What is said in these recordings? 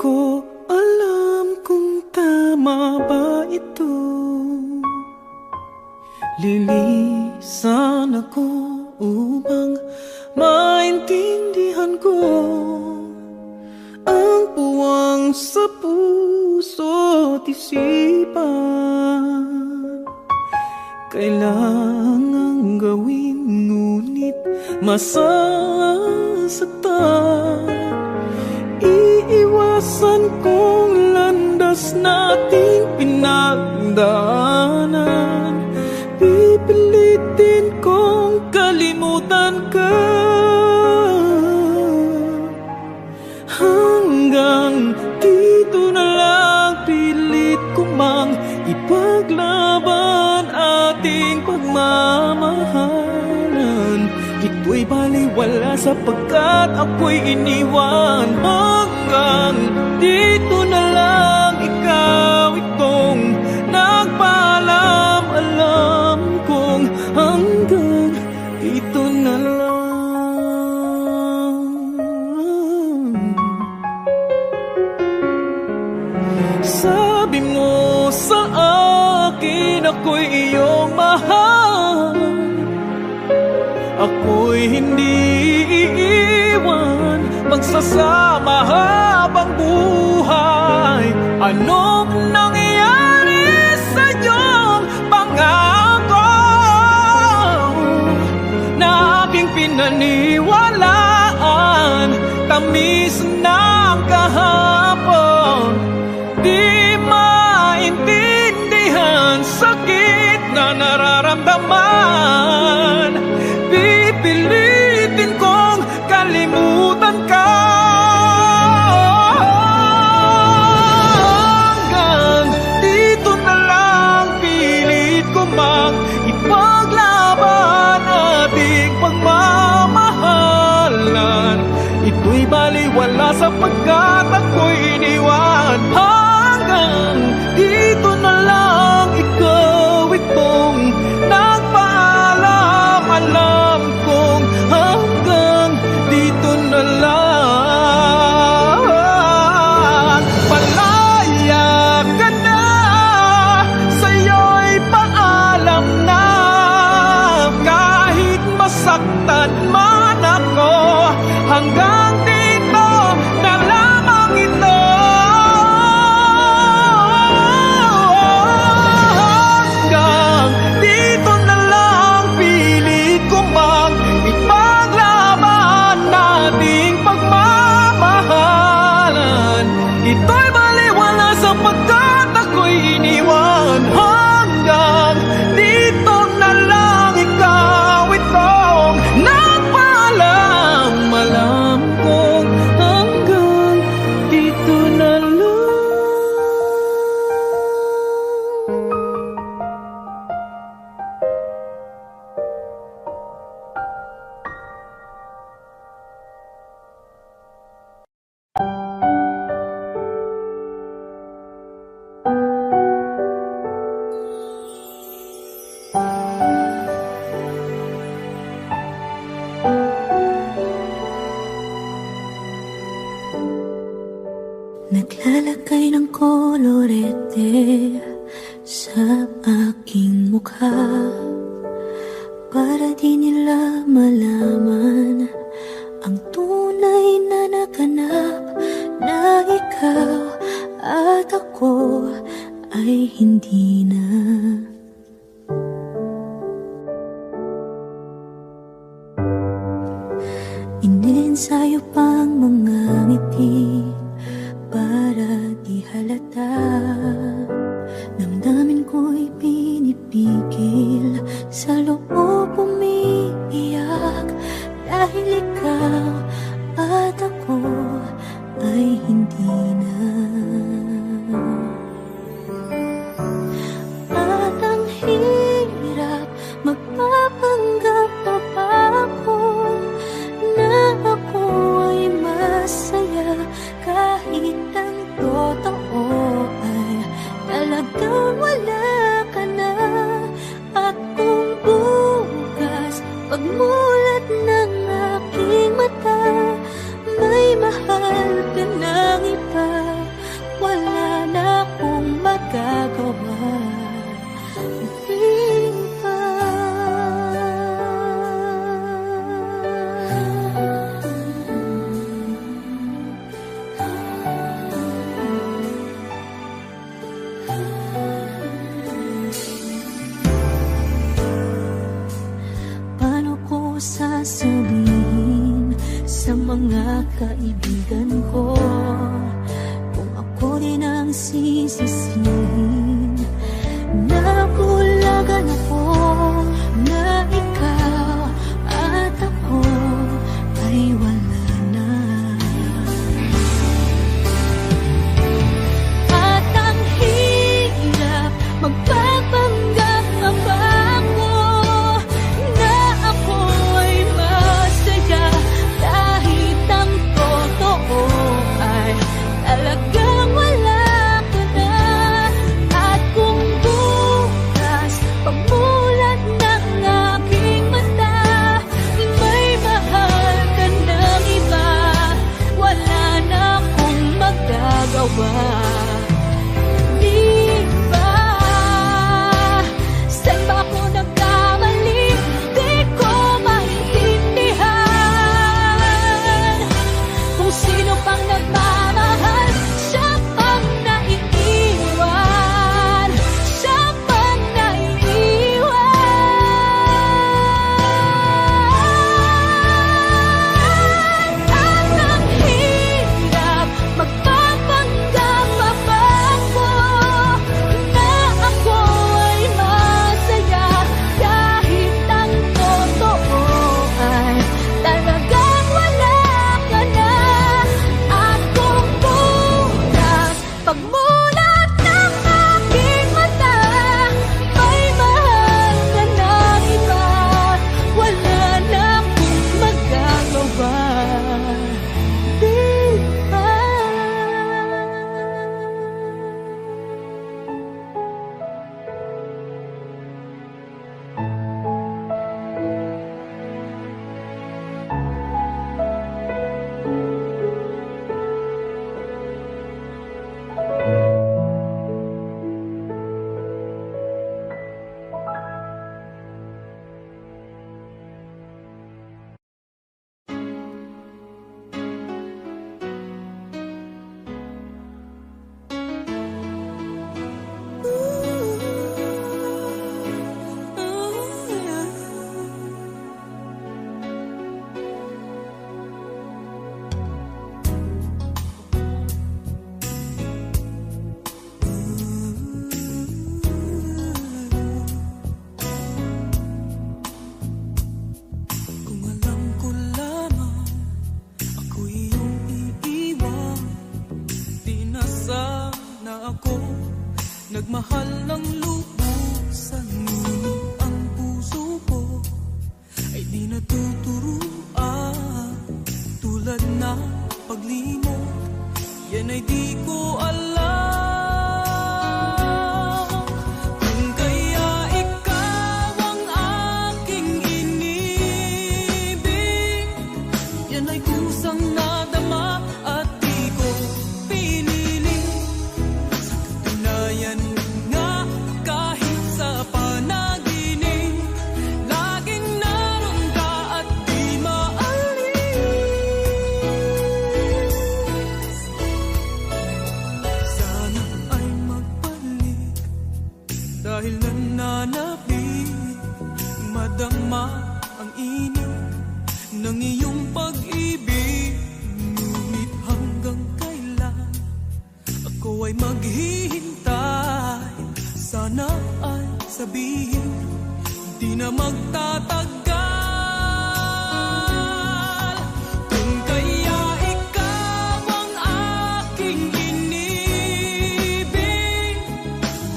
ko alam kung tama ba ito. Lilisan ako upang maintindihan ko ang puwang sa puso't isipan. Kailangang gawin ngunit masasaktan. Iiwasan kong landas nating pinagdaanan. Pipilitin kong kalimutan ka hanggang dito na lang. Pilit ko mang ipaglaban ating pagmamahalan. Ito'y baliwala sapagkat ako'y iniwan. Hanggang dito na lang, ikaw itong nagpaalam. Alam kong hanggang dito na lang. Sabi mo sa akin ako'y iyong mahal. Ako'y hindi iiwan, magsasama habang buhay. Anong nangyari sa iyong pangako na aking pinaniwalaan? Tamis ng kahapon, di maintindihan sakit na nararamdaman. Pipilitin kong kalimutan ka hanggang dito na lang. Pilit ko mang ipaglaban ating pagmamahalan. Ito'y baliwala sapagkat ako'y iniwan. Hanggang dito na lang, ikaw itong nagpaalam. Alam kong hanggang dito na lang. Palaya ka na, sa'yo'y paalam na. Kahit masaktan man ako, hanggang dito na lamang ito. Hanggang dito na lang, pilit ko mang ipaglaban nating pagmamahalan. Ito'y baliwala sapagkat ako'y iniwan. Hanggang dito na lang, ikaw itong nagpaalam. Alam kong hanggang dito na lang. Naglalagay ng kolorete sa aking mukha para di nila malaman ang tunay na naganap, na ikaw at ako ay hindi na. Ininsayo pang mga ngiti para di halata. Damdamin ko'y pinipigil, sa loob umiiyak. Dahil ikaw at ako ay hindi na. At ang hirap, magpapanggap pa ba ako na ako ay masaya, kahit ang totoo ay talagang wala ka na. At kung bukas pagmulat ng aking mata, may mahal ka nang iba, kaibigan ko. Kung ako din ang sisisihin, nabulagan ako na ikaw at ako ay wala na. At ang hirap magpapanggap pa ba ako na ako ay masaya kahit ang totoo ay talagang wala ka na. At kung bukas pagmulat ng aking mata may mahal ka ng iba, wala na akong magagawa. Di ba? Saan ba ako nagkamali? Di ko maintindihan. Kung sino pang nagmamahal, siya pang naiiwan. Siya pang naiiwan. At ang hirap magpapanggap pa ba ako na ako ay masaya kahit ang totoo ay talagang wala ka na. At kung bukas pagmulat ng aking mata may mahal ka ng iba, wala na akong magagawa. Di ba? Kung alam ko lamang ako'y iyong iiwan, di na sana ako nagmahal ng lubos. Ngunit ang puso ko ay di natuturuan. Tulad na paglimot, yan ay di ko alam. Kung kaya ikaw ang aking inibig, yan ay kusang nadama at di ko pinili. Sa katunayan nga kahit sa panaginip, laging naroon ka at di maalis. Sana ay magbalik dahil nananapit, madama ang init ng iyong pag-ibig. Ngunit hanggang kailan ako ay maghihintay? Sana ay sabihin di na magtatagal. Kung kaya ikaw ang aking inibig,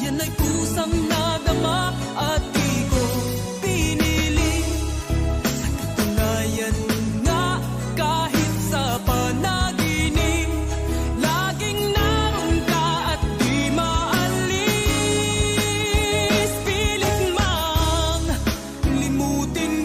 yan ay kusang nadama at di ko pinili. Sa katunayan nga kahit sa panaginip, laging naroon ka at di maalis. Pilit mang limutin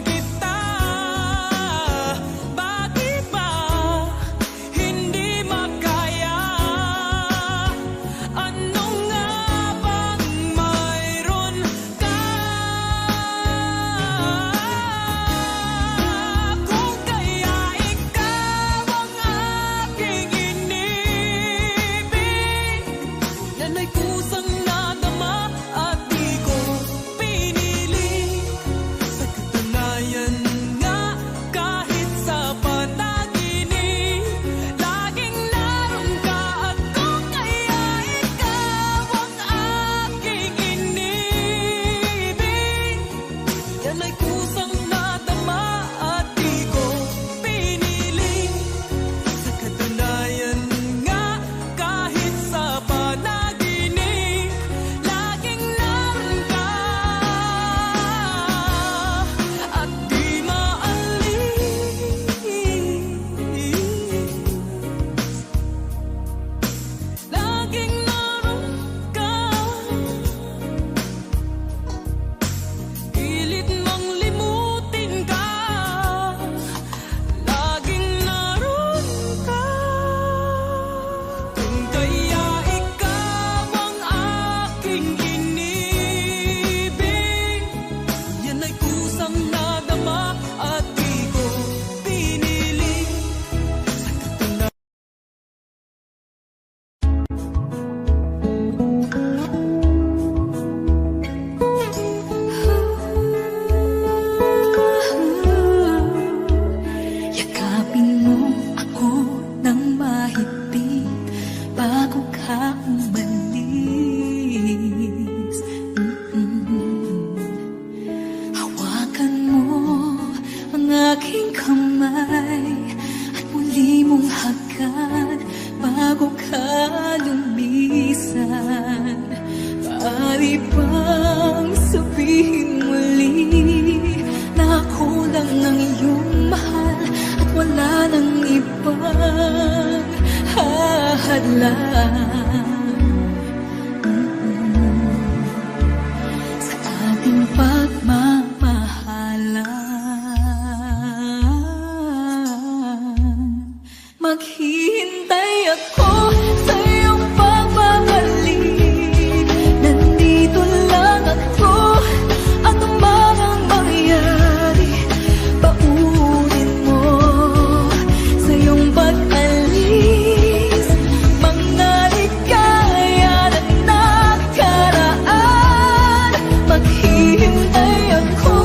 hadlang sa ating pagmamahalan. Maghihintay ako sa iyong pagbabalik. Nandito lang ako, anong man ang mangyari. Paunin mo sa iyong pag-alis mga ligaya na nakaraan. Maghihintay ako.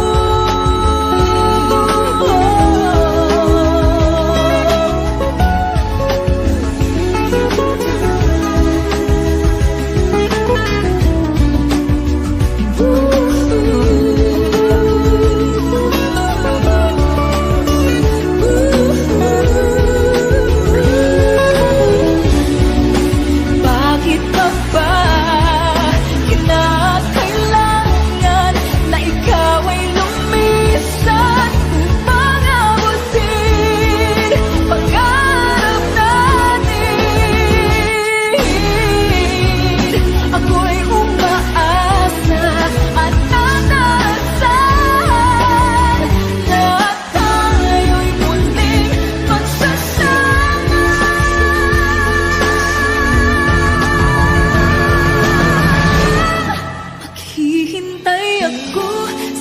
Bakit pa ba kinakailangan na ikaw ay lumisan upang abutin pangarap natin? Ako'y umaasa at nanasan na tayo'y muling magsasama. Maghihintay ako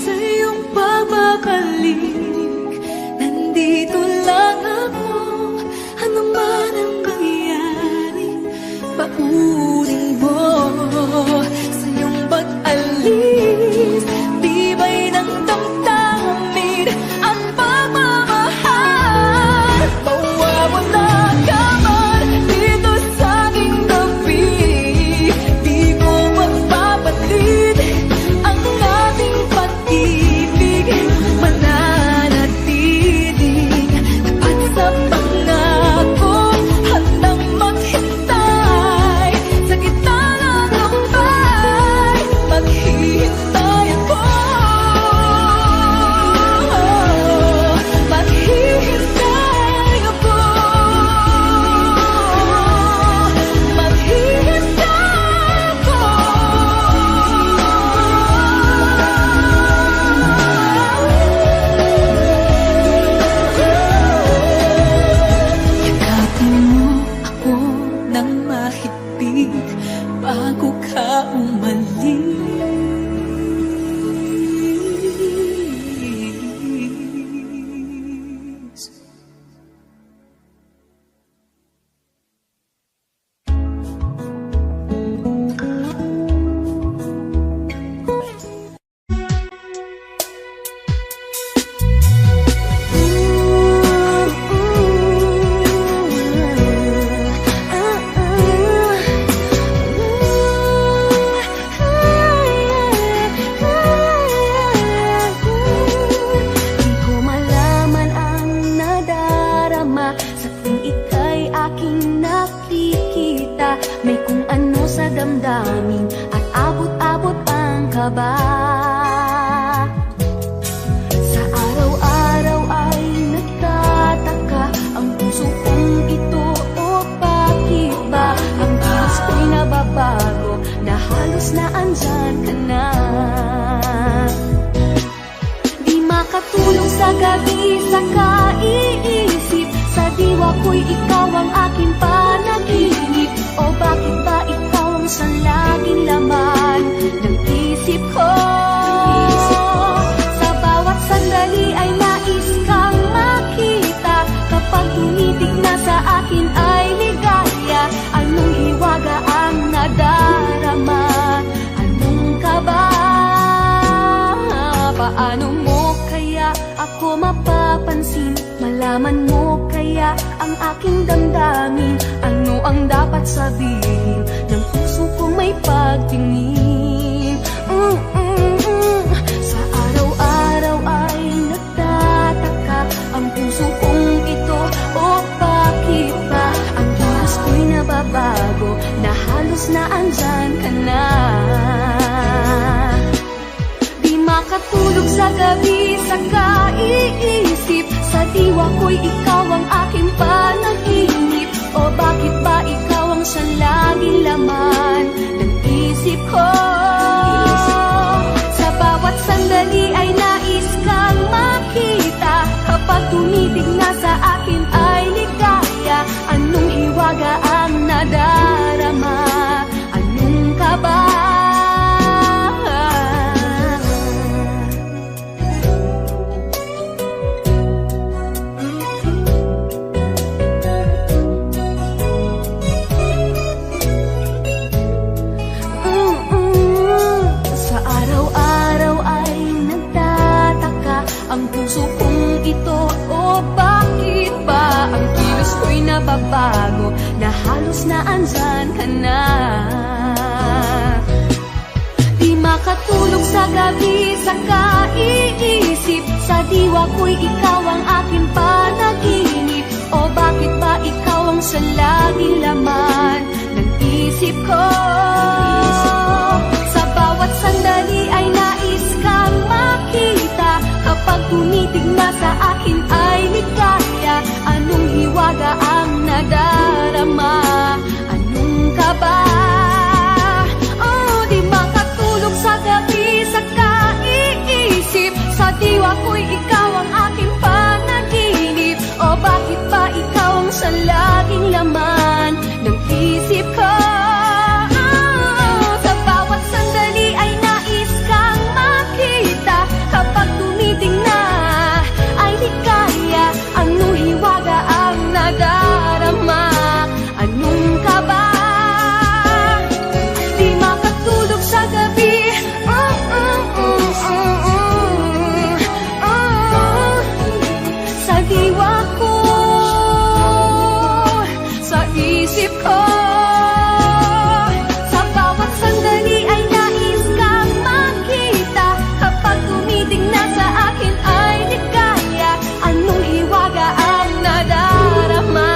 sa iyong pagbabalik. Nandito lang ako, ano man ang mangyari. Paunin mo sa iyong pag-alis. Tibay ng damdamin ang pagmamahal. Mawawala ka man dito sa aking tabi. Di ko magpapalit ang ating pag-ibig. Mananatiling tapat sa pangako, handang maghintay sa gitna ng lumbay. Maghihintay ako. Maghihintay ako. Maghihintay ako. Yakapin mo ako ng mahigpit bago ka umalis. Di ko malaman ang nadarama sa tuwing ika'y aking nakikita. May kung ano sa damdamin at abot-abot ang kaba. Sa araw-araw ay nagtataka ang puso kong ito, o bakit ba ang kilos ko'y nababago na halos na andyan ka na. Di makatulong sa gabi sa kaiisip, sa diwa ko'y ikaw ang aking panaginip. O bakit ba ikaw ang sa laging laman ng isip ko? Sa bawat sandali ay nais kang makita. Kapag tumitig na sa akin ay ligaya. Anong hiwaga ang nadarama? Anong kaba? Paano mo kaya ako mapapansin? Malaman mo kaya ang aking damdamin? Ano ang dapat sabihin ng puso kong may pagtingin? Sa araw-araw ay nagtataka ang puso kong ito, o bakit ba ang kilos ko'y nababago na halos na andyan ka na. Di makatulog sa gabi sa kaiisip, sa diwa ko'y ikaw ang aking panaginip. O bakit ba ikaw ang oras na andyan ka na. Di makatulog sa gabi sa kaiisip, sa diwa ko'y ikaw ang aking panaginip. O bakit ba ikaw ang sa laging laman ng isip ko? Sa bawat sandali ay nais kang makita, kapag tumitig na sa akin ay ligaya. Anong hiwaga ang nadarama? Anong kaba? Oh, di makatulog sa gabi sa kaiisip, sa diwa ko'y ikaw ang aking panaginip. O bakit ba ikaw ang sa laging laman ng isip ko? Sa bawat sandali ay nais kang makita, kapag tumiting na ay ligaya. Anong hiwaga ang nadarama? Anong kaba? Di makatulog sa gabi, sa diwa ko, sa isip ko. Sa bawat sandali ay nais kang makita, kapag tumiting na sa akin ay ligaya. Anong hiwaga ang nadarama?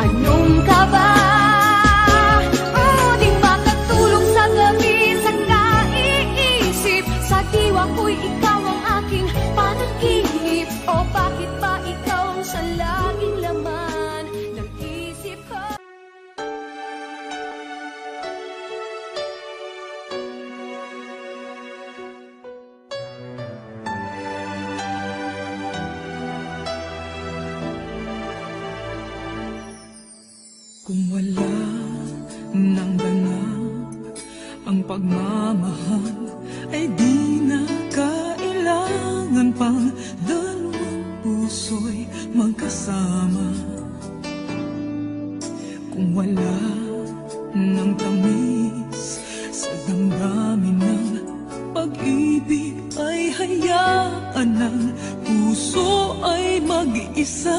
Anong kaba? Oh, di makatulog sa gabi sa kaiisip, sa diwa ko'y ikaw ang aking panaginip. O bakit ba ikaw ang sa laging laman ng isip ko? Kung wala nang ganap ang pagmamahal, ay di na kailangan pang dalawang puso'y magkasama. Kung wala nang tamis sa damdamin ng pag-ibig, ay hayaan ng puso ay mag-isa.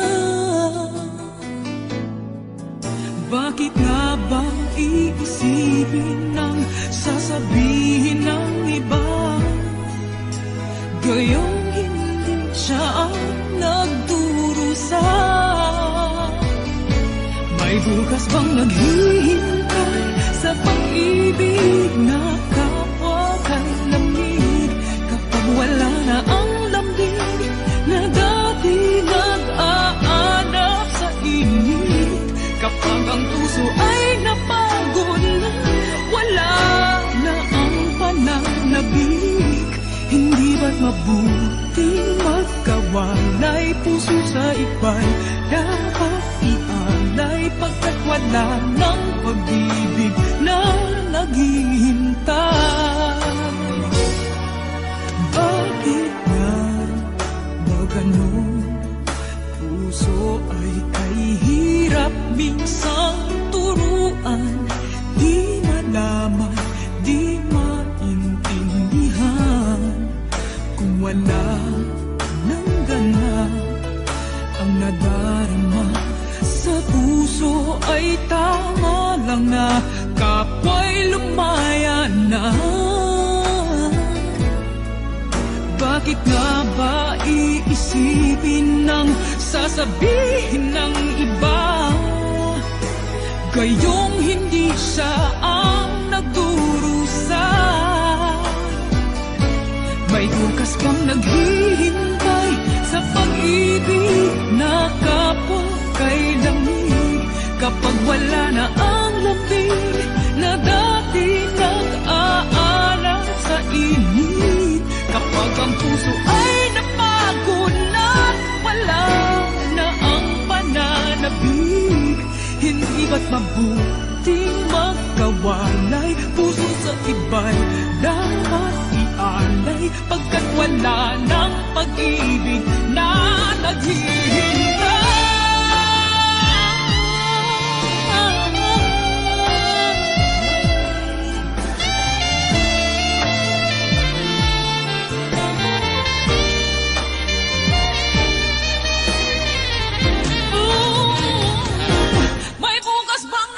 Bakit nga ba iisipin ng sasabihin ng iba, gayong hindi siya ang nagdurusa? May bukas bang naghihintay sa pag-ibig na kapwa kay lamig, kapag wala na ang lambing na dati nag-aanap sa init? Kapag ang puso ay napagod na, wala na ang pananabik, hindi ba't mabuting magkawalay? Puso sa iba'y dapat ialay, pagkat wala ng pag-ibig na naghihintay. Bakit nga ba ganon? Puso ay kahirap minsang turuan, di malaman, di maintindihan. Kung wala nang ganap ang nadarama sa puso, ay tama lang na kapwa'y lumaya na. Bakit nga ba iisipin ng sasabihin ng iba, gayong hindi siya ang nagdurusa? May bukas bang naghihintay sa pag-ibig na kapwa kay lamig, kapag wala na ang lambing na dati nag-aalala sa init? Kapag ang puso ay napagod na, wala na ang pananabik, hindi ba't mabuting magkawalay? Puso sa iba'y dapat ialay, pagkat wala ng pag-ibig na naghihintay. May bukas bang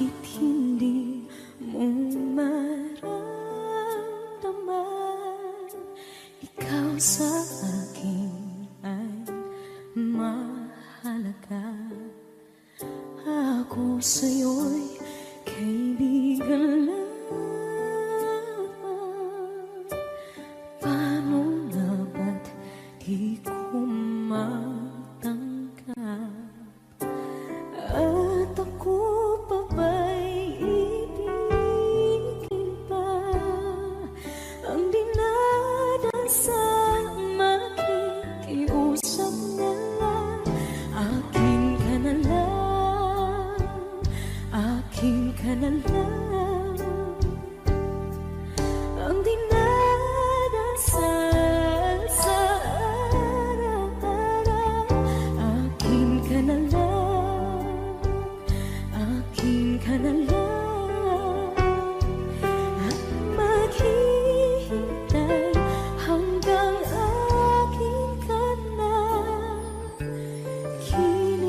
Bakit hindi mo maramdaman? Ikaw sa akin ay mahalaga. Ako sa'yo'y kaibigan lamang. Paano nga ba't di ko matanggap? At ako pa ba'y ibigin pa? Ang dinadasal, makikiusap na lang. Akin ka na lang, akin ka na lang. Ang dinadasal sa araw-araw. Akin ka na lang, akin ka na lang. At maghihintay hanggang akin ka na kilig.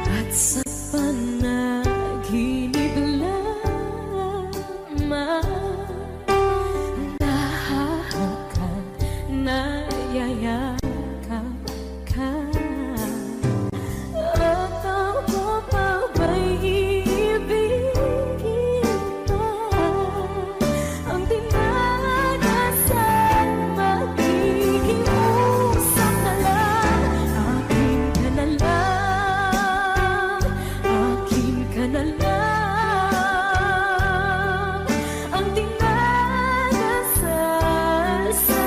At sa panaginip lamang, nahahakan, nayayakap ka. At ako pa ba'y iibigin pa? Ang dinadasal, makikiusap na lang. Akin ka na lang, akin ka na lang. Ang dinadasal sa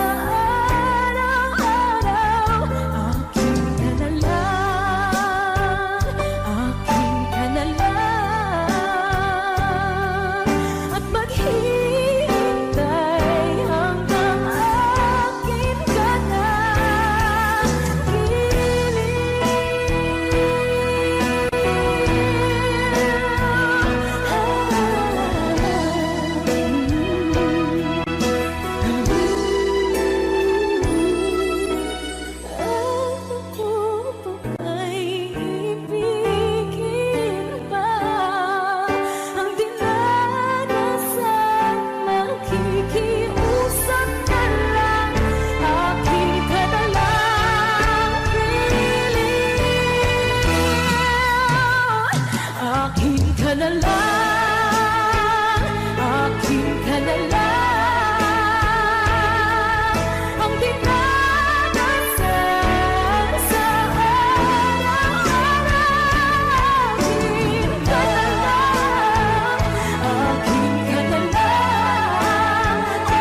araw-araw. Akin ka na lang, akin ka na lang. At maghihintay hanggang akin ka na Ako pa ba'y ibigin pa? Ang dinadasal, makikiusap na lang. Akin ka na lang, piling. Akin ka na lang, akin ka na lang. Ang dinadasal sa araw-araw. Akin ka na lang, akin ka na lang. At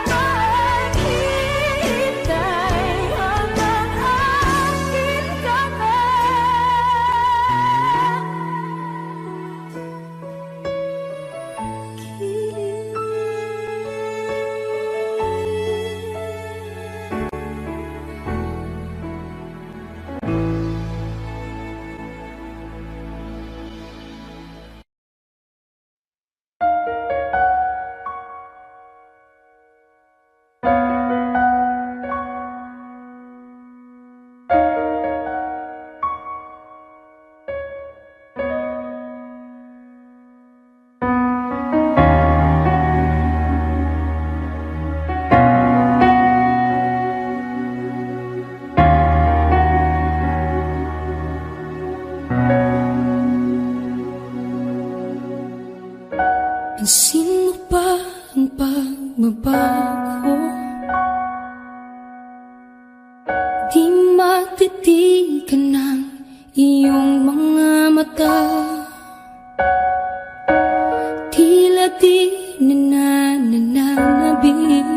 maghihintay hanggang akin ka na Pansin mo ba ang pagbabago? Di matitigan ng iyong mga mata. Tila di nananabig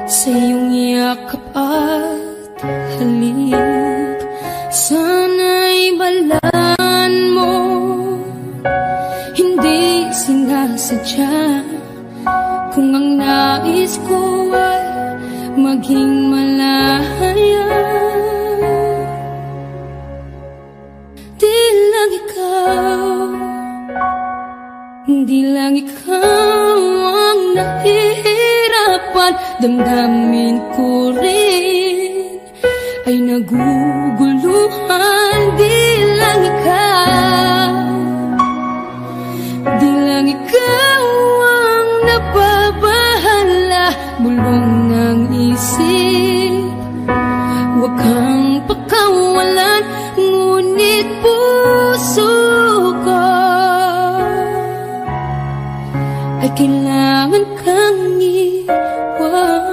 sa iyong yakap at halik. Sana'y balaan mo, hindi sinasadya. Kung ang nais ko ay maging malaya, di lang ikaw damdamin ko rin ay naguguluhan. Di lang ikaw, di lang ikaw ang nababahala. Bulong ng isip, huwag kang pakawalan, ngunit puso ko ay kailangan kang iwan.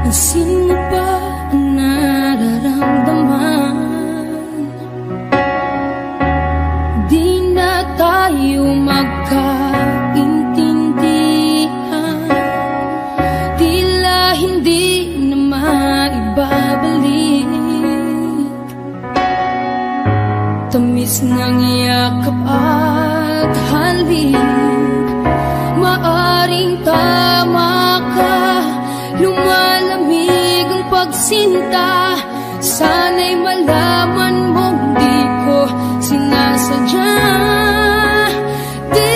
Pansin mo ba ang nararamdaman? Di na tayo magkaintindihan, tila hindi na maibabalik. Tamis ng yakap at halik, maaring tama ka. Lumalamig ang pagsinta, sana'y malaman mong di ko sinasadya. Di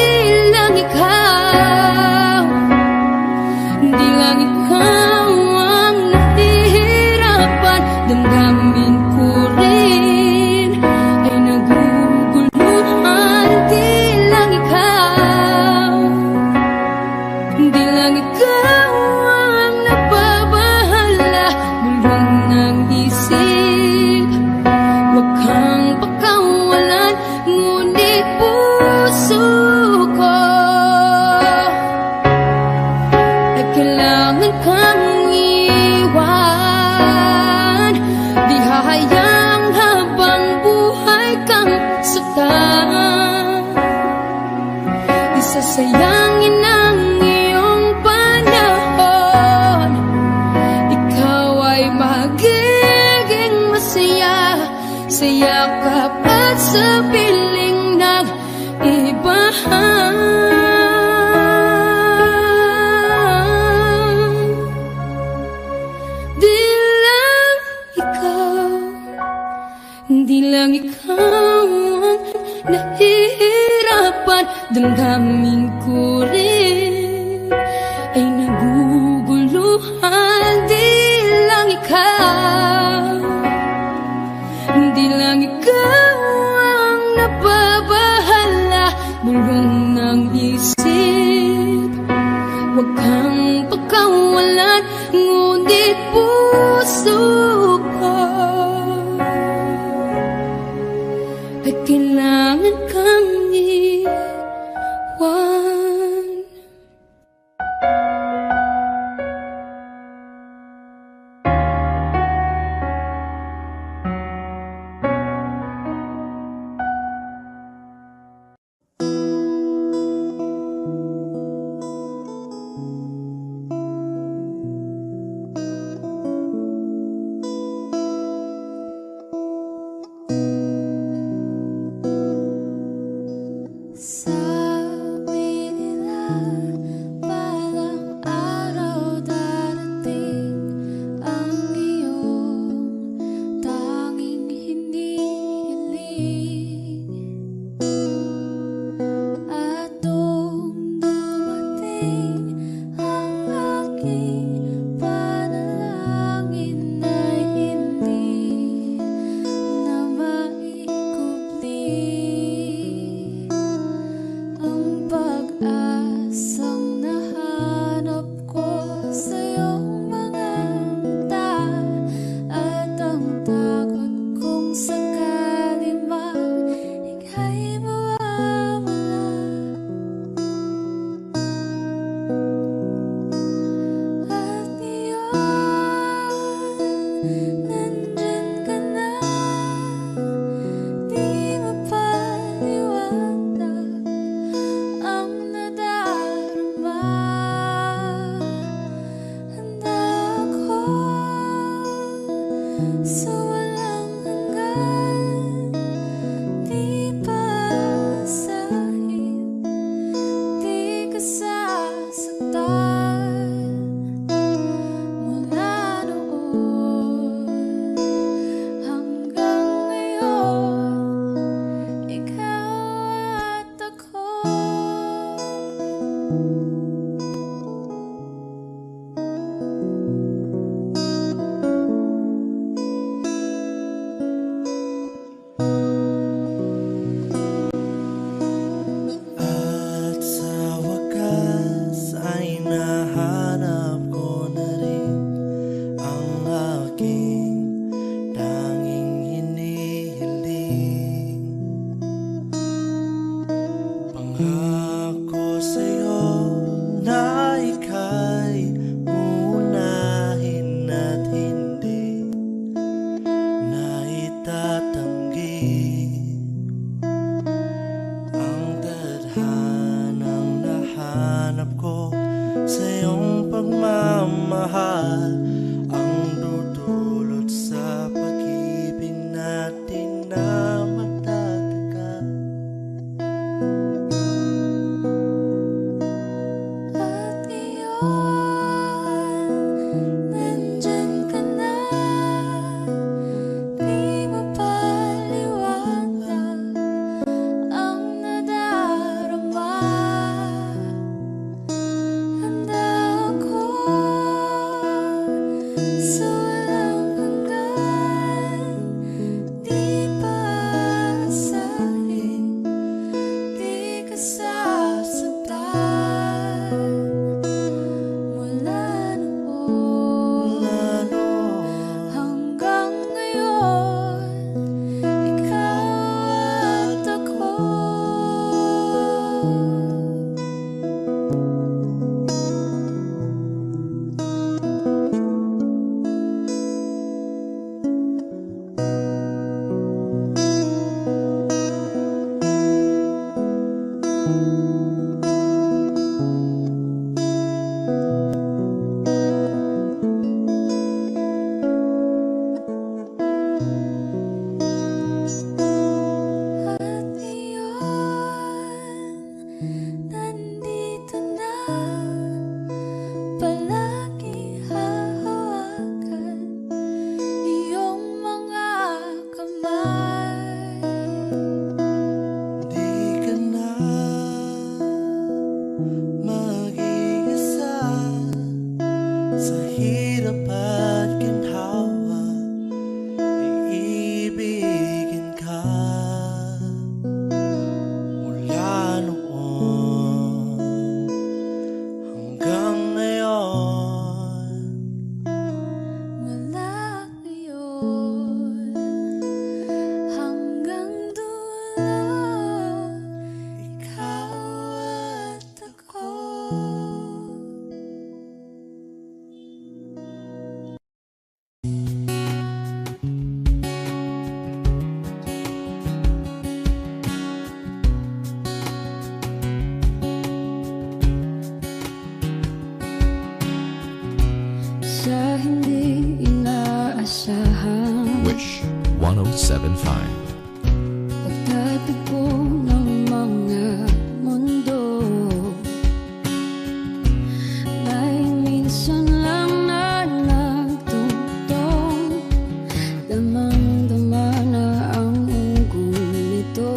lang ikaw, di lang ikaw ang nahihirapan. Damdamin ko rin ay naguguluhan. Di lang ikaw, di lang ikaw ang nababahala. Bulong ng isip, huwag kang pakawalan, ngunit puso ko ay kailangan kang iwan. Di hahayang habang buhay kang saktan, isasayangin ang iyong panahon. Ikaw ay magiging masaya sa yakap at sa piling ng iba. Di lang ikaw, di lang ikaw ang nahihirapan. Damdamin ko rin ay naguguluhan. Di lang ikaw, di lang ikaw ang nababahala. Bulong ng isip, huwag kang pakawalan, ngunit puso ko ay kailangan kang iwan. Pangako sa'yo na ika'y uunahin at hindi na itatanggi ang tadhanang nahanap ko sa iyong pagmamahal, ang dudulot sa pag-ibig natin na matatagal. At ngayon, nandyan ka na, di mapaliwanag ang nadarama. Handa ako sa walang hanggan, di paasahin, di ka sasaktan. Mula noon hanggang ngayon, ikaw at ako. At ngayon, nandito na, palagi hahawakan iyong mga kamay. Di ka na mag-iisa sa hirap at ginhawa, iibigin ka mula noon hanggang ngayon. Mula ngayon hanggang dulo, ikaw at ako. Sa hindi inaasahan, Wish 1075. pagtatagpo ng mga mundo, may minsan lang na nagtutong, damang-dama na ang ugol nito.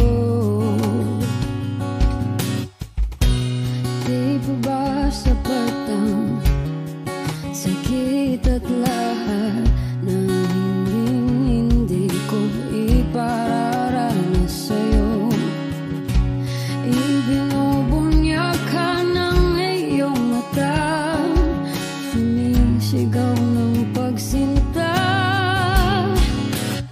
Di pa ba sapat ang sakit at lahat na hindi ko ipararanas sa'yo? Ibinubunyag ka ng iyong mata, sumisigaw ng pagsinta.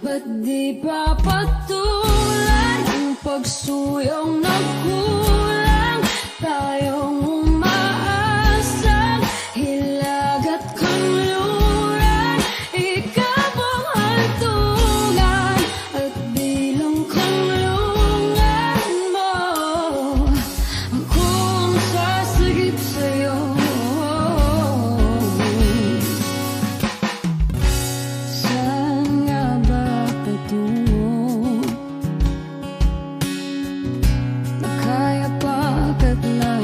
Ba't di pa patuloy ang pagsuyong na kulang? Tayong umaasang hilag at kanluran, ikaw ang hantungan at bilang kanlungan mo. Ako ang sasagip sa'yo. Saan nga ba patungo? Nakaya pa kat na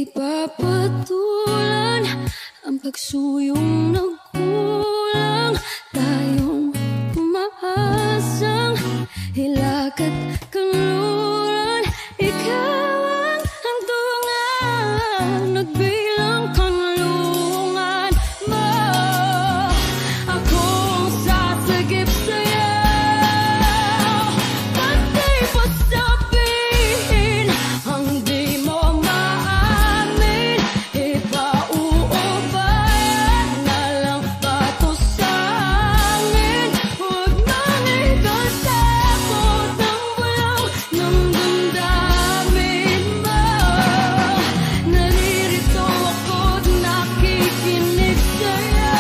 Di papatulan ang pagsuyong nagkulang, tayong umaasang hilakad kanluran. Ikaw ang hantungan, nagbilang kanlungan mo. Akong sasagip sa'yo, pati pa sabihin ang di mo maamin. Ipauubayan na lang ba to sa amin? Huwag nang ikatakot ng bulong ng damdamin mo. Naririto ako't nakikinig sa'yo.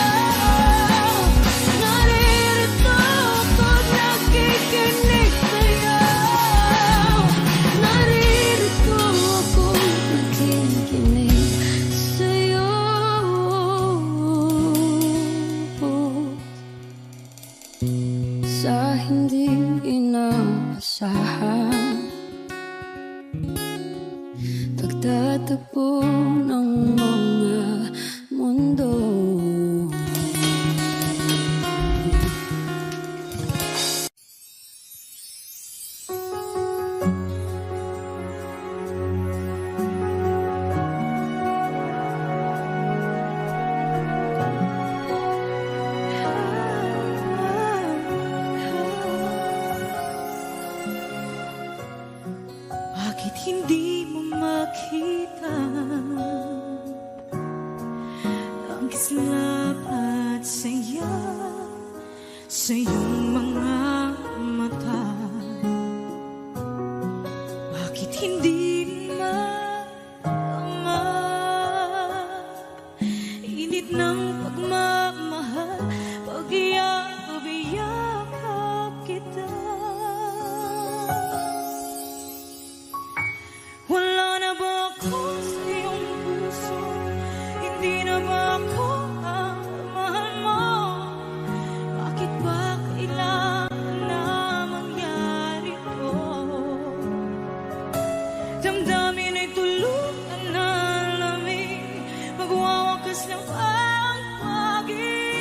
Naririto ako't nakikinig sa'yo. Naririto ako't nakikinig sa'yo. Sa hindi inaasahan, pagtatagpo ng mga mundo. Bakit hindi mo makita ang kislapat saya sa iyong mga mata? Bakit hindi maama init ng pagmamahal pag iyakap kita? Wala na ba ako sa iyong puso? Hindi na ba ako ang mahal mo? Bakit ba kailangan na mangyari to? Damdamin ay tuluyan na lamig, magwawakas lang ang pag-ibig.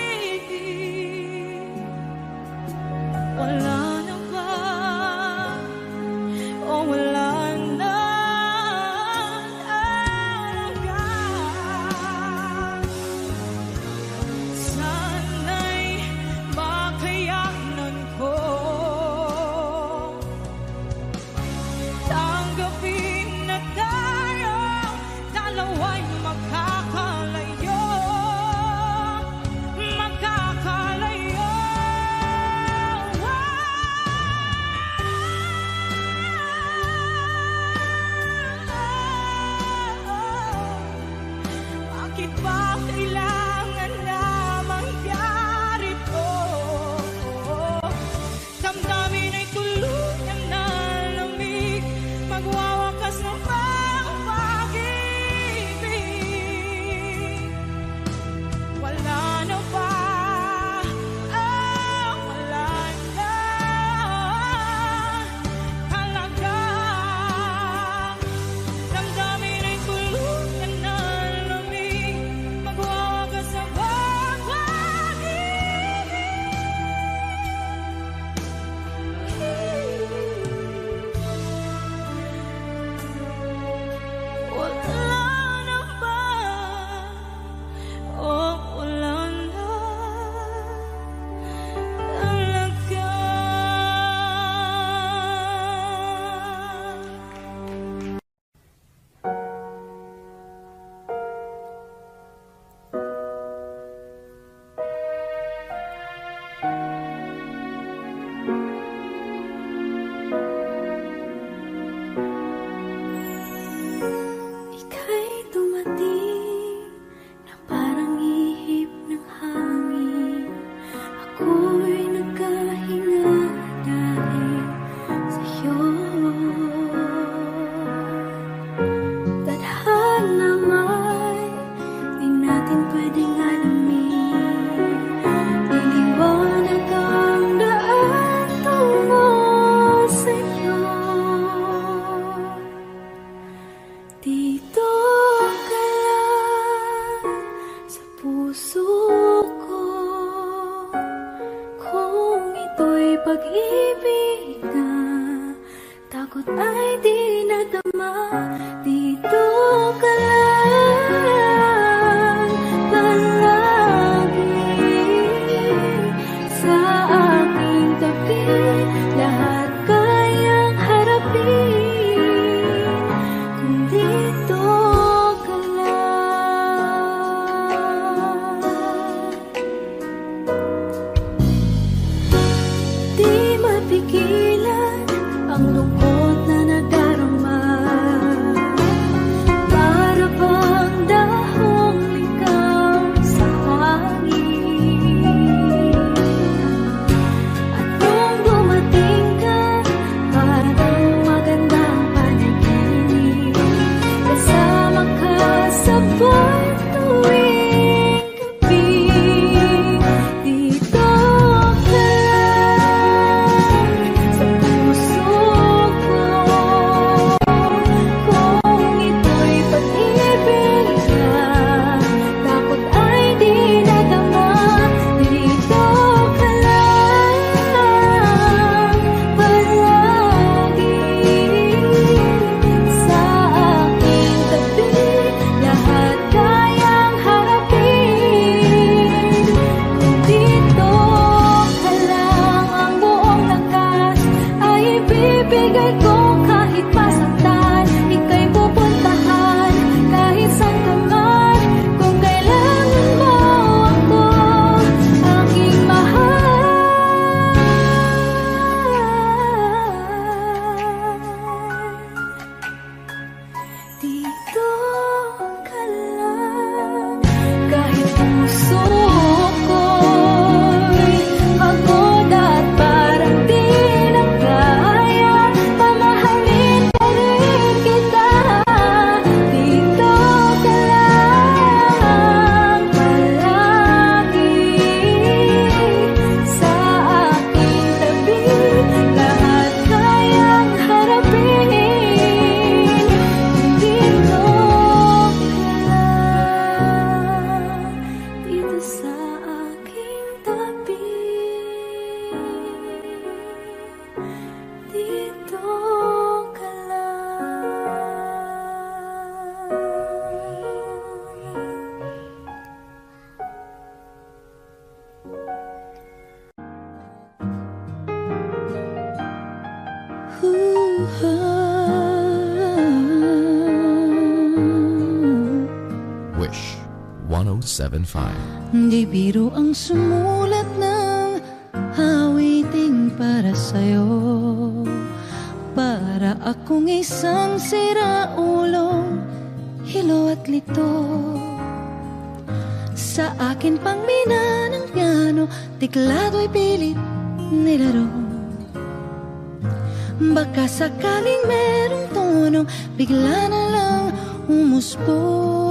ko kung ito'y pag-ibig na takot ay di nadama. Dito ka lang palagi sa aking tabi, lahat kayang harapin kung dito ka lang. Di mapigilan ang lungkot na nadarama, para bang dahong ikaw sa hangin. At nung dumating ka, parang magandang panaginip, kasama ka sa buwan tuwing gabi. Dito ka lang sa puso ko kung ito'y pag-ibig na takot ay di nadama. Dito ka lang palagi sa aking tabi, lahat kayang harapin kung dito ka lang. Ang buong lakas ay ibibigay ko kahit masaktan, ika'y pupuntahan kahit saan ka man. Kung kailangan mo ako, aking mahal, dito ka lang. Kahit puso ko'y pagod at parang di na kaya, pamahalin pa rin kita. Dito ka lang palagi sa aking tabi, lahat kayang harapin kung dito ka lang. Dito sa aking tabi, dito ka lang. Wish 1075. Di biro ang sumulat ng awiting para sa'yo, para akong isang siraulong hilo at lito. Sa akin pang mina ng piano, tiklado'y pilit nilaro. Baka sakaling merong tono, bigla na lang umusbong.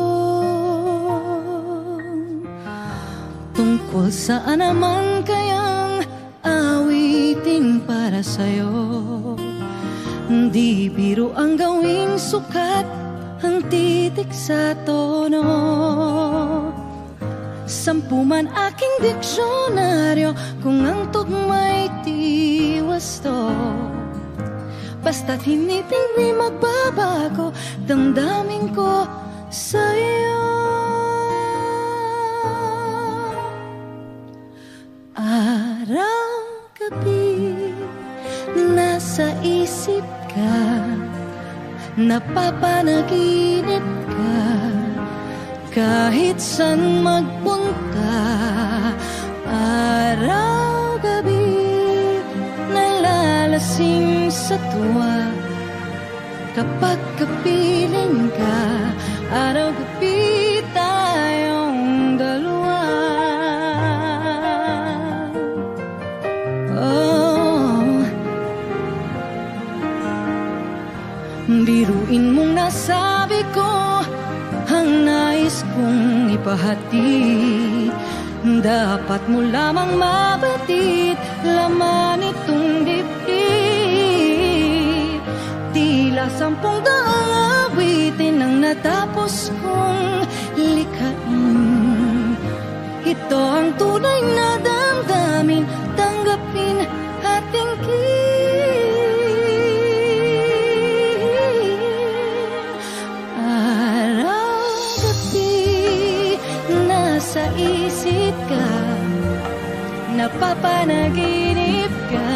Tungkol saan naman kayang awitin para sa'yo? Di biro ang gawing sukat ang titik sa tono. 10 man aking diksyonaryo kung ang tugma'y tiwasto. Basta't hiniting di magbabago damdamin ko sa'yo. Araw-gabi nasa isip ka, napapanaginip ka, kahit saan magpunta. Araw-gabi nalalasing sa tuwa, kapag kapiling ka. Araw-gabi tayong dalawa. Oh, biruin mong nasabi ko ang nais kong ipahatid. Dapat mo lamang mabatid laman itong dibdib. Tila 10 daang awitin ang natapos kong likhain. ito ang tunay na damdamin, tanggapin at tingin. Araw-gabi nasa isip ka, napapanaginip ka,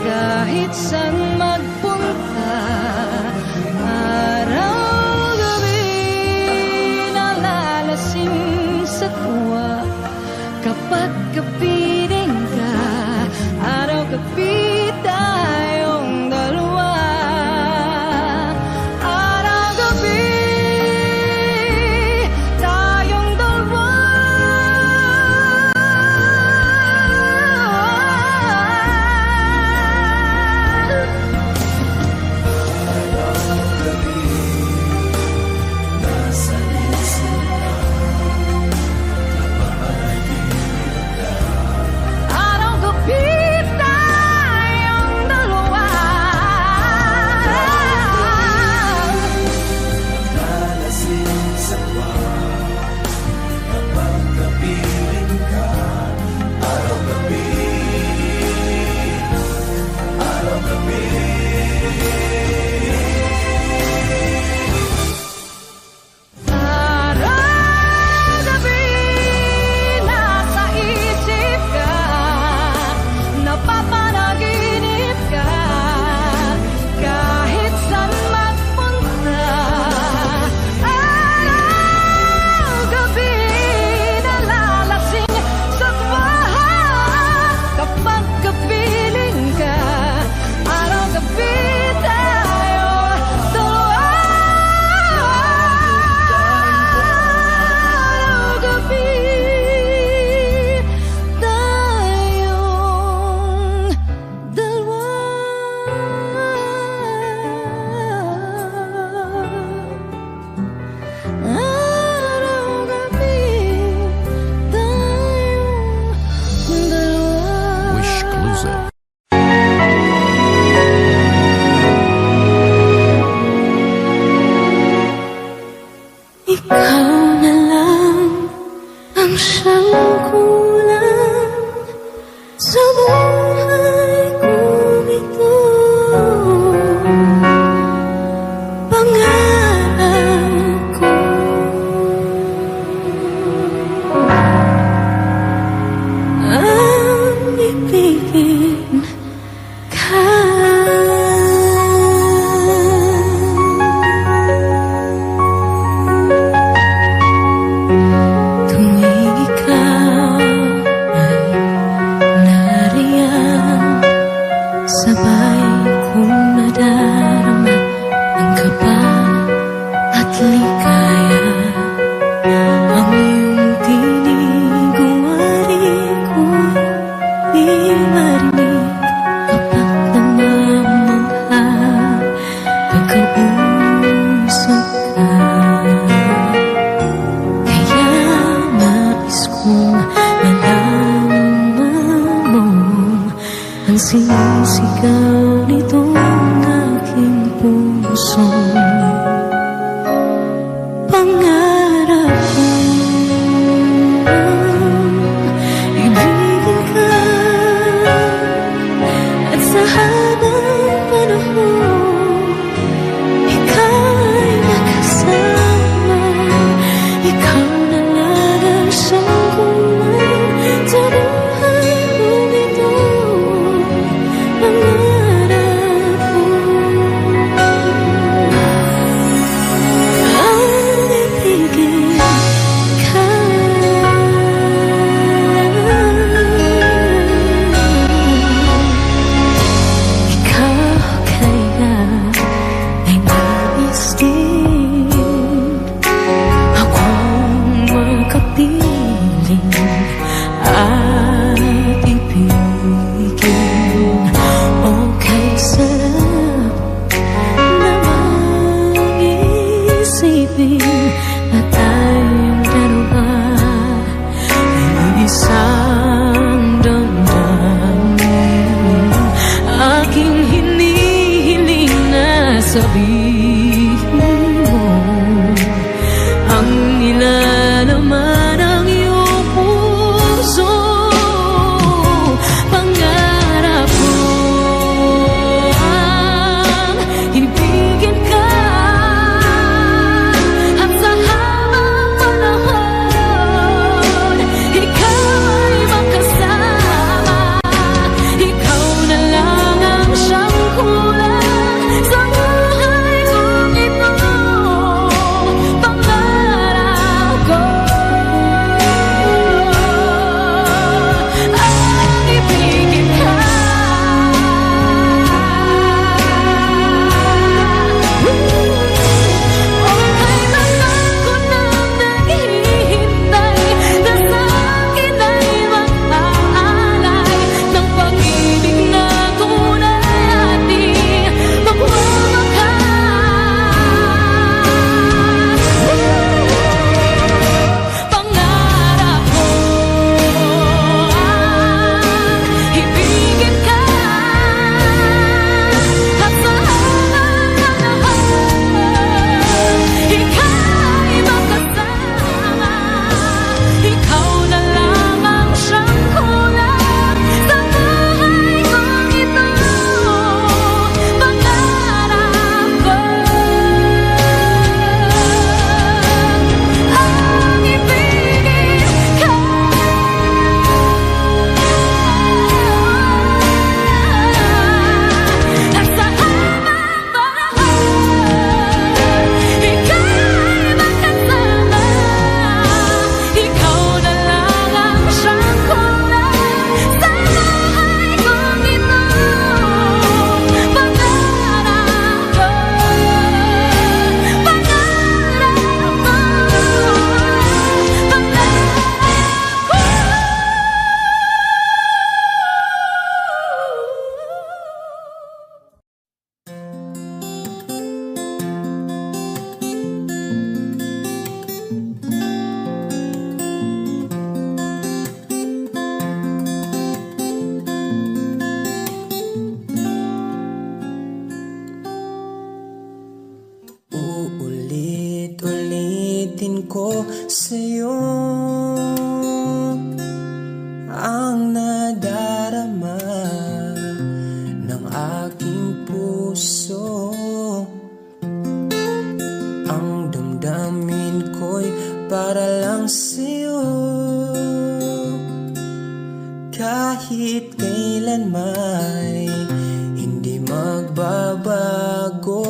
kahit saan magpunta. Araw-gabi nalalasing sa tuwa, kapag kapiling ka. Araw-gabi tayong dalawa. Araw-gabi tayong dalawa. Araw-gabi tayong dalawa. Nalasing sa tuwa, kapag kapiling ka. Araw-gabi, araw-gabi. Araw-gabi nasa isip ka, napapanaginip ka, kahit saan magpunta. Araw-gabi nalalasing sa bahay, kapag kapiling ka. Araw-gabi tayo dalawa. Araw-gabi tayong dalawa. Araw-gabi tayong dalawa. Wish exclusive. Ikaw na lang ang siyang kulang sa buhay kong ito. Pangarap ko ang ibigin ka. Tuwing ikaw ay nariyan, sabay kong nadarama ang kaba at ligaya. Ang iyong tinig wari ko di marinig, kapag namamangha pagkausap ka. Kaya nais kong malaman mo ang sinisigaw nitong aking puso. Pangarap kong ibigin ka, at sa habang panahon ika'y makasama. Ikaw na lang ang siyang kulang sa buhay kong ito. Pangarap ko ang ibigin ka. Ikaw kaya ay nais din akong makapiling at ibigin. Okay, sarap namang isipin na tayong dalawa ay isang damdamin. Aking hinihiling na sabihin mo ang nilalaman ng iyong sa'yo ang nadarama ng aking puso. Ang damdamin ko'y para lang sa'yo, kahit kailan may hindi magbabago.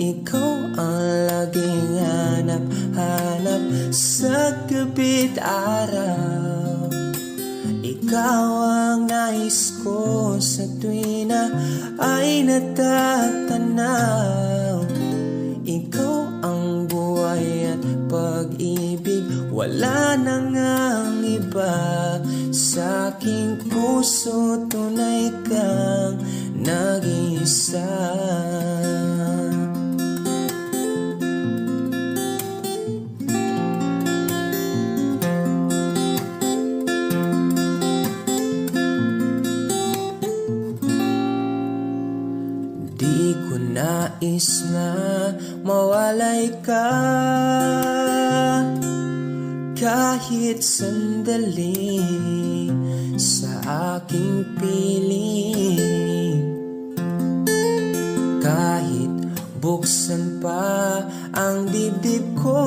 Ikaw ang laging hanap-hanap sa gabi't araw. Ikaw ang nais ko sa tuwi na ay natatanaw. Ikaw ang buhay at pag-ibig, wala nang ang iba. Sa aking puso tunay kang nag-iisa. Di ko nais na mawalay ka kahit sandali sa aking piling. Kahit buksan pa ang dibdib ko,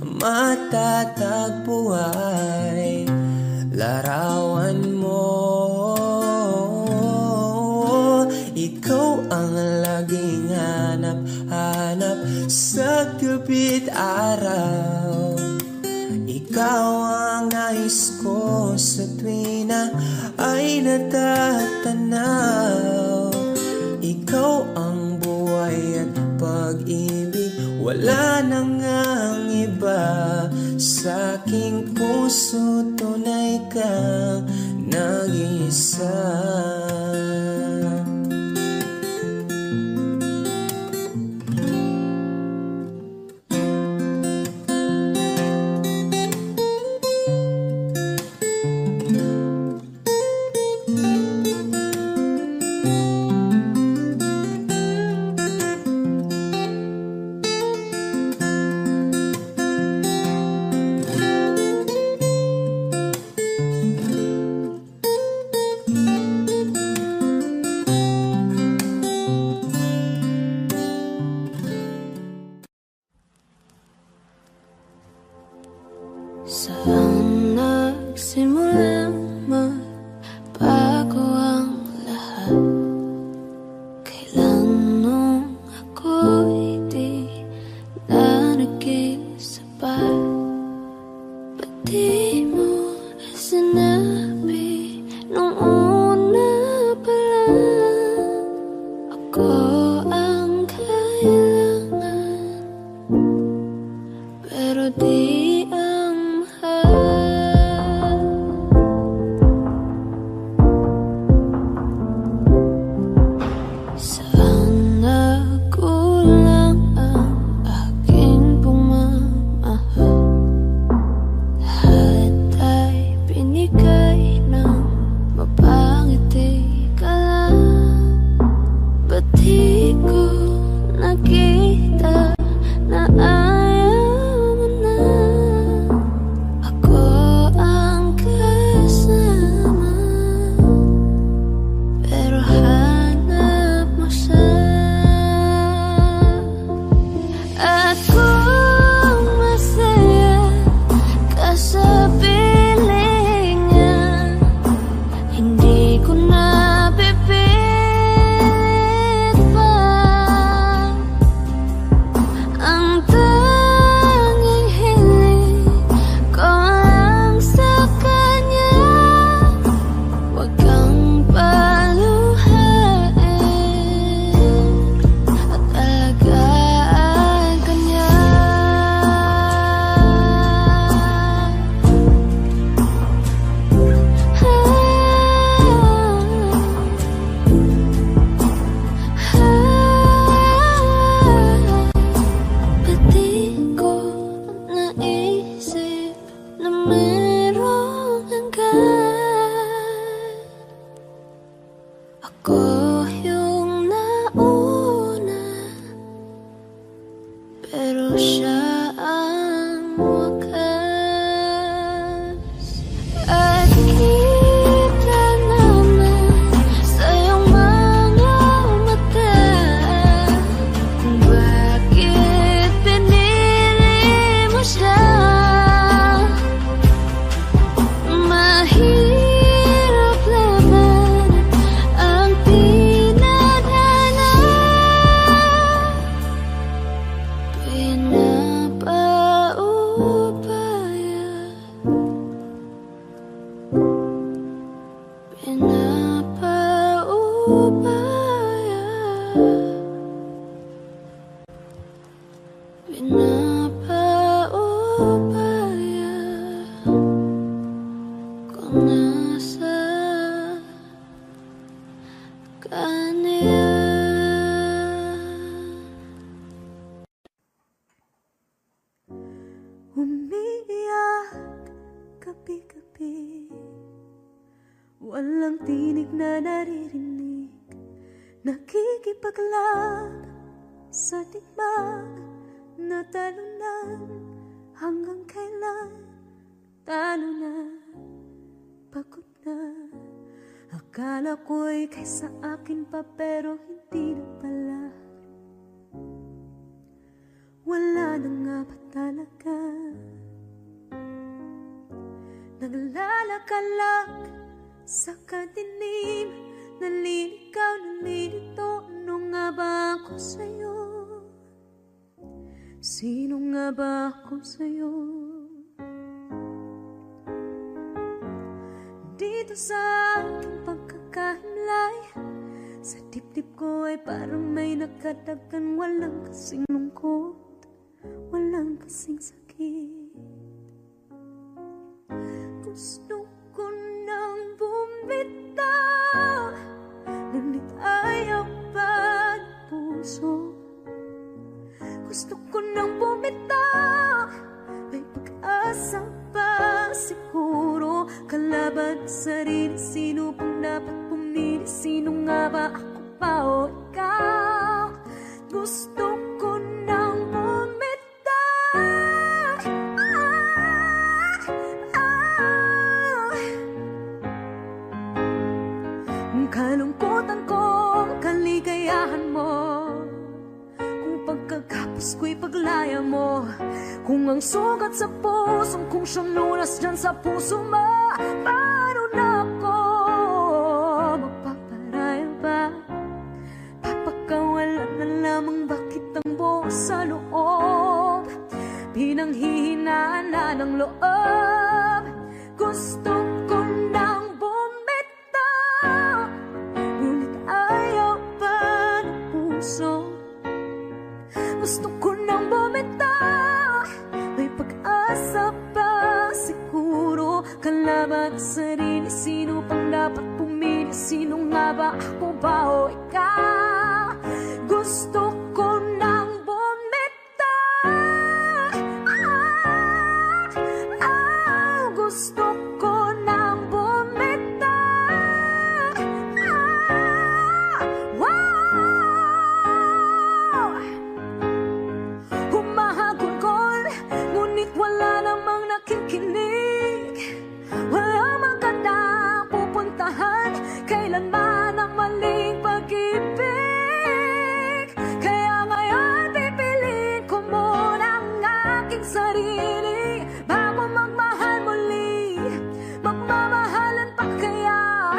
matatagpo ay larawan mo. Ikaw ang laging hanap-hanap sa gabi't araw. Ikaw ang nais ko sa tuwi na ay natatanaw. Ikaw ang buhay at pag-ibig, wala nang ang iba. Sa aking puso tunay kang nag-iisa. Saan nagsimulang magbago ang lahat? Kailan nung ako'y di na nag-iisapat? Ba't di mo sinabi nung una pa lang ako ang kailangan, pero di nakita na ayaw mo na. payag kung nasa kanya. Umiiyak gabi-gabi, walang tinig na naririnig, nakikipaglaban sa tikman na talunan. Hanggang kailan talo na, pagod na. Akala ko'y kaysa akin pa, pero hindi na pala. Wala na nga ba talaga? Naglalakalag sa kadilim, naliligaw, nalilito. Ano nga ba ako sa'yo? Sino nga ba ako sa'yo? Dito sa aking pagkakahimlay, sa dibdib ko ay parang may nakadagan. Walang kasing lungkot, walang kasing sakit. Gusto ko nang bumitaw, ngunit ayaw pa ng puso. Gusto ko nang bumitaw, may pag-asa pa siguro. Kalaban sa sarili, sino pang dapat pumili? Sino nga ba, ako pa o ikaw? Gusto ko nang bumitaw, kalungkutan ko, kaligayahan mo. Pagkagapos ko'y paglaya mo. Kung ang sugat sa pusong kung siyang lunas dyan sa puso mo, paano na ako magpaparaya ba? Papakawalan na lamang, bakit ang buo sa loob? Pinanghihinaan na ng loob. Gusto ko nang bumitaw, ngunit ayaw pa ng puso. Gusto ko nang bumitaw, may pag-asa pa siguro. Kalaban sa sarili, sino pang dapat pumili? Sino nga ba, ako ba o ikaw? Gusto ko nang bumitaw, gusto ko nang bumitaw, humahagulgol, ngunit wala namang nakikinig. Walang magandang pupuntahan, kailanman ang maling pag-ibig. Kaya ngayon pipiliin ko muna ang aking sarili bago magmahal muli. Magmamahalan pa kaya,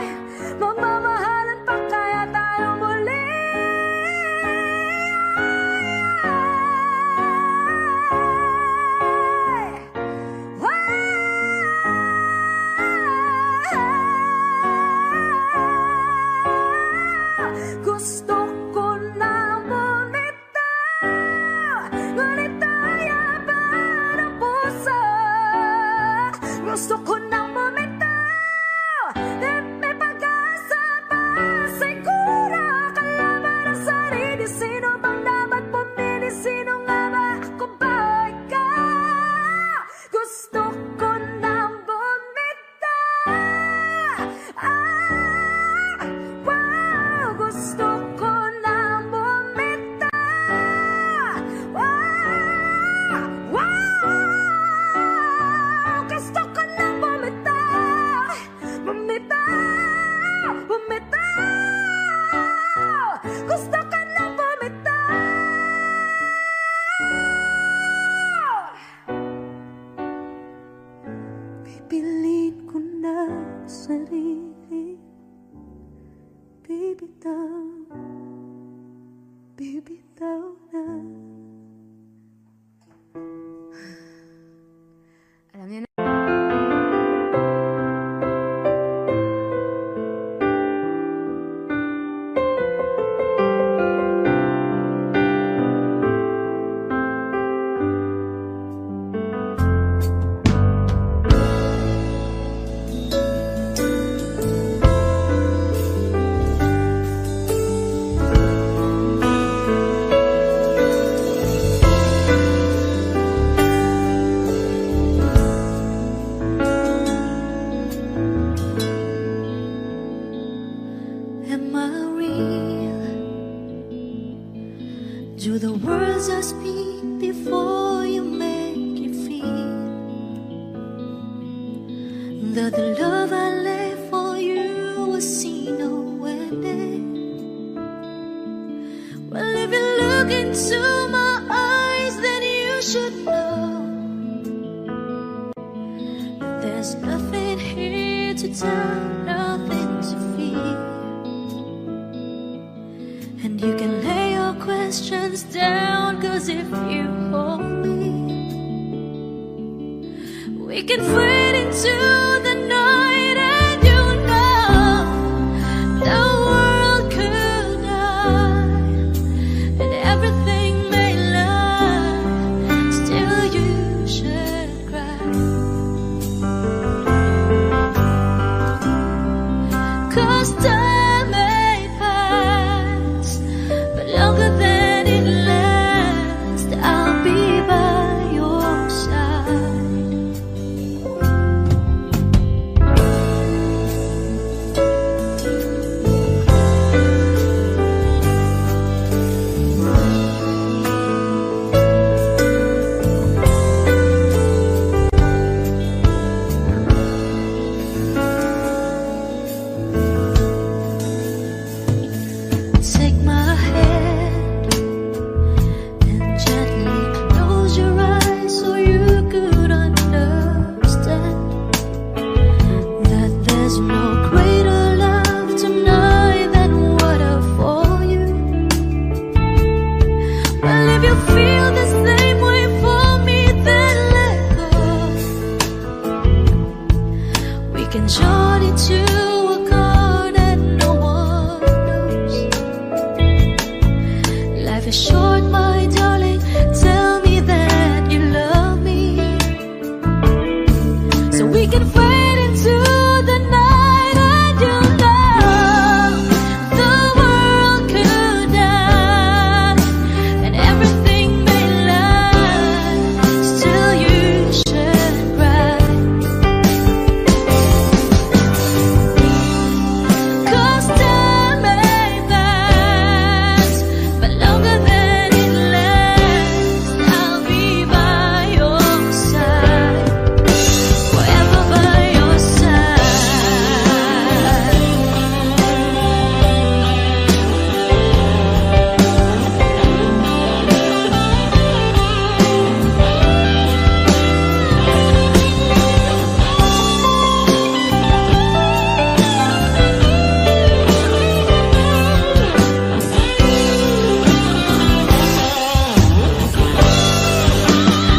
magmamahalan pa kaya tayo muli? Gusto ko nang bumitaw, ngunit ayaw pa ng That the love I left for you was seen nowhere there. Well, if you look into my eyes, then you should know that there's nothing here to tell, nothing to fear. And you can lay your questions down, 'cause if you hold me, we can fade into the night, and you know the world could die and everything may lie, still you should cry. 'Cause time may pass, but longer than it lasts, I'll be by your side. Take my hand and gently close your eyes so you could understand that there's no greater love tonight than what I for you. Well, if you feel the same way for me, then let go. We can journey to a chord and no one knows. Life is short, my darling, tell me that you love me, so we can fade into the night, and you know the world could die and everything may lie, still you should cry. 'Cause time may pass, but longer than it lasts, I'll be by your side, forever by your side.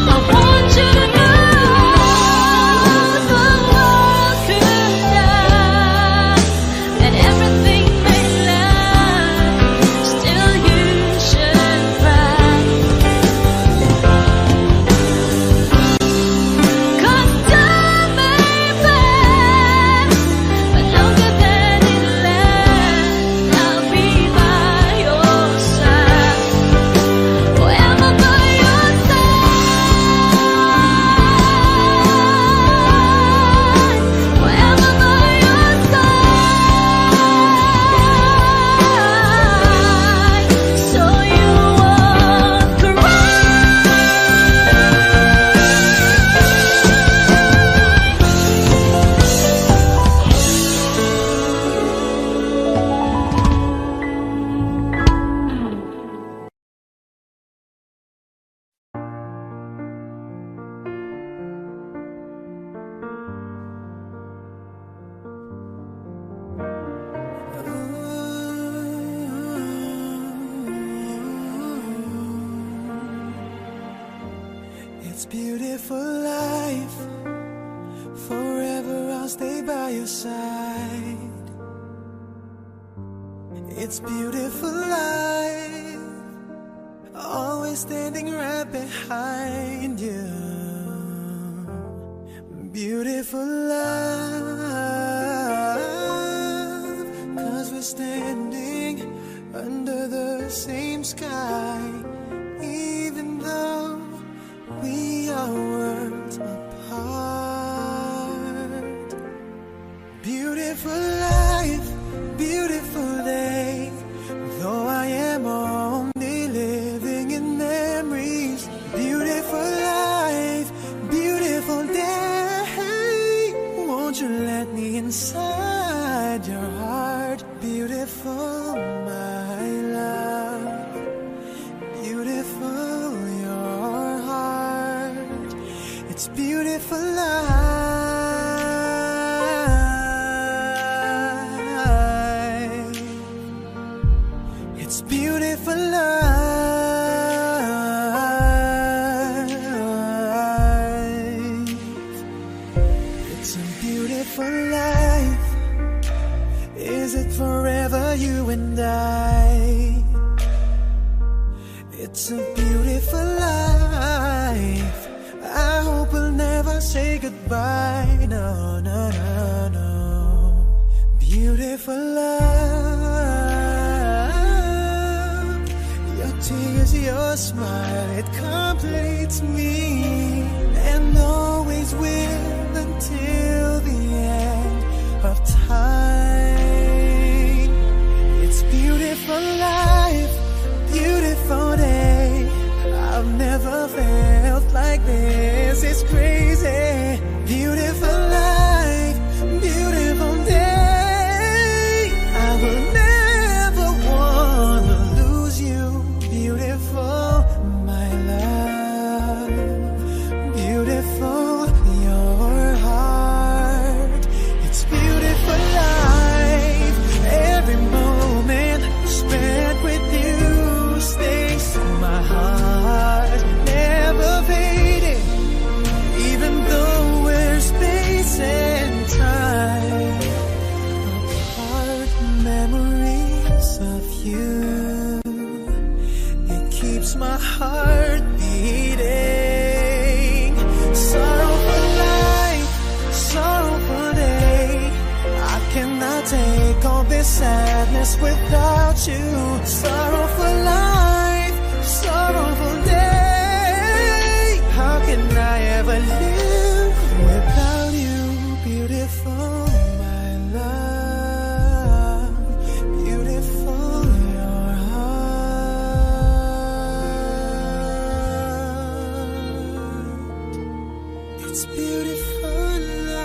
I want you to know the world could die and everything may lie, still you should cry. 'Cause time may pass, but longer than it lasts, I'll be by your side, forever by your side, forever by your side, so you won't cry. It's beautiful life. Forever I'll stay by your side. It's beautiful life. Always standing right behind you. Beautiful love. 'Cause we're standing under the same sky, even though we are worlds apart. Beautiful life, beautiful day. Though I am only living in memories. Beautiful life, beautiful day. It's beautiful life. It's beautiful life. It's a beautiful life. Is it forever, you and I? It's a beautiful life. I hope we'll never say goodbye. No, no, no, no. Beautiful love. Your tears, your smile, it completes me, and always will until the end of time. It's beautiful life, beautiful day. I've never felt like this. It's crazy. Beautiful life, beautiful day. I will never wanna lose you. Beautiful, my love. Beautiful, your heart. It's beautiful life. Every moment spent with you stays in my heart, never fading, even though we're space and time apart. Memories of you, it keeps my heart beating. Sorrowful life, sorrowful day. I cannot take all this sadness without you. Sorrowful life, sorrowful day. How can I ever live without you? Beautiful, my love. Beautiful, your heart. It's beautiful life.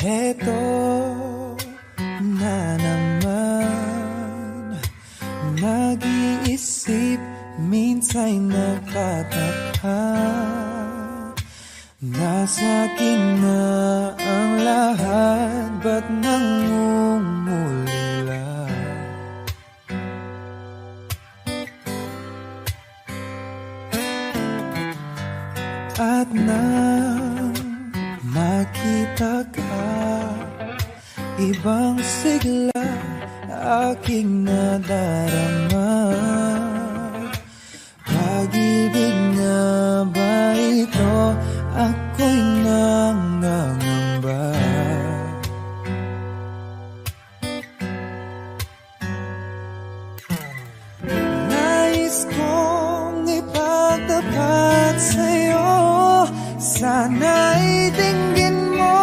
Heto na naman, nag-iisip, minsan nagtataka. Nasa akin na ang lahat, ba't nangungulila? At nang makita ka, ibang sigla aking nadarama. Pag-ibig na ba ito? Ako'y nangangamba. Nais kong ipagtapat sa'yo, sana'y dinggin mo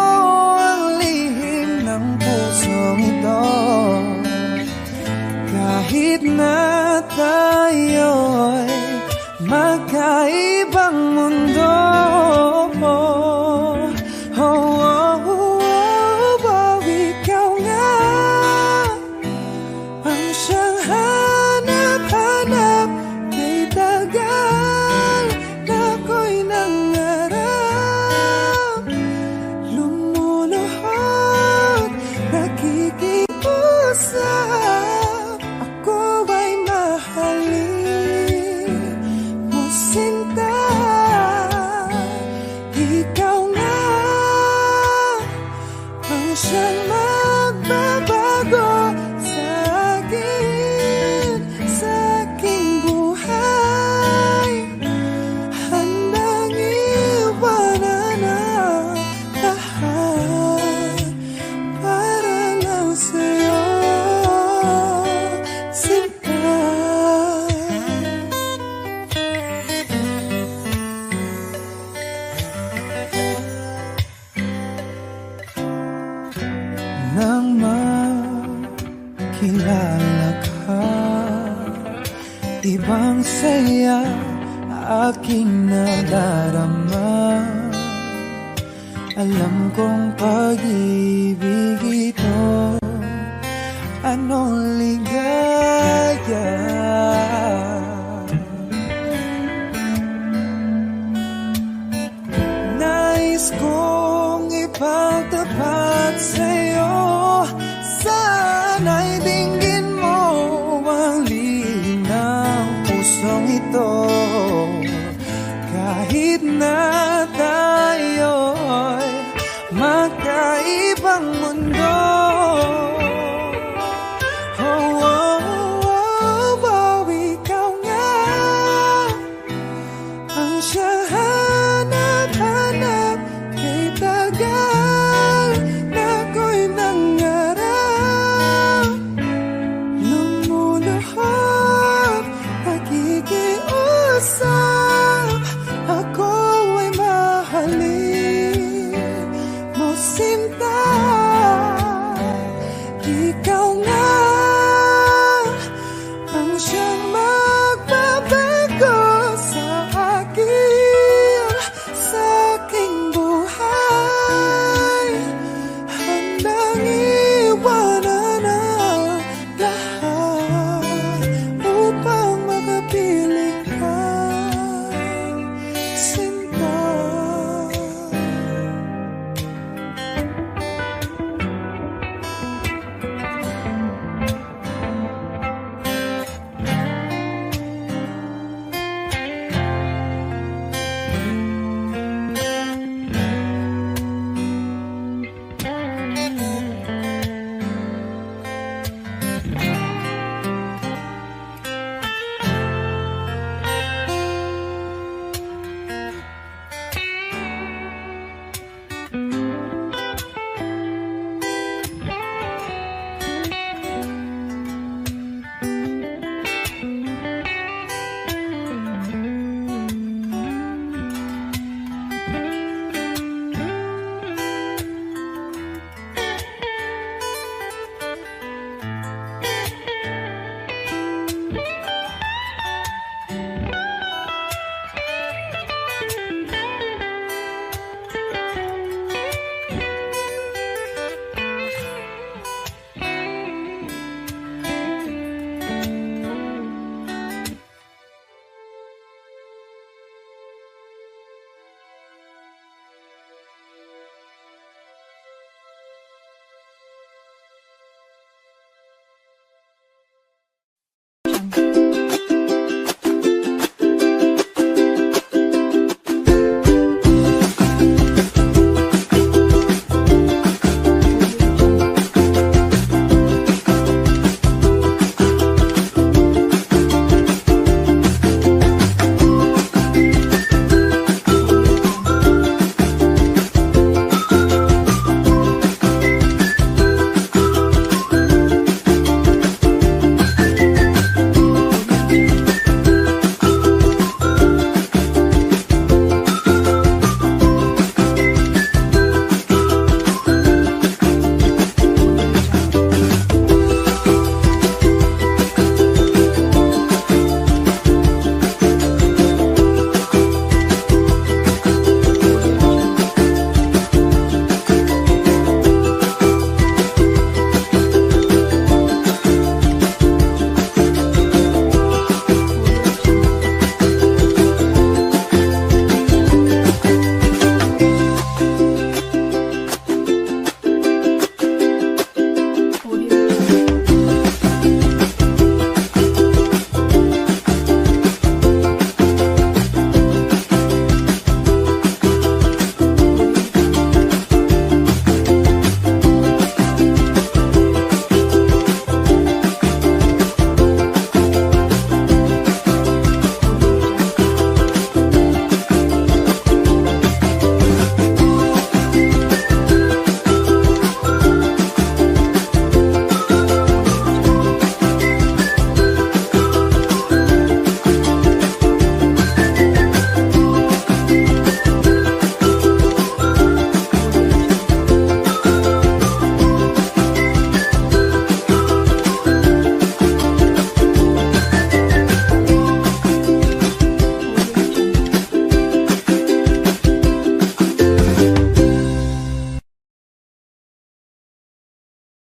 ang lihim ng pusong ito. Kahit na tayo'y magkaibang mundo, oh, oh, oh, oh, ikaw nga ang siyang hanap-hanap. Kay tagal na ako'y nangarap, lumuluhod, nakikiusap, ako ay mahal Ibang saya aking nadarama. Alam kong pag-ibig ito, anong ligaya. Nais kong ipagtapat sa'yo, sana'y dinggin mo ang lihim ng pusong ito. Kahit na tayo'y magkaibang mundo, oh, oh, oh, oh, ikaw nga ang siyang hanap-hanap. Kay tagal na ko'y nangarap, lumuluhod, nakikiusap, ako ay mahalin mo sinta. Ikaw nga ang siyang magbabago sa aking buhay. Handang iwanan ang lahat upang makapiling ka, sinta.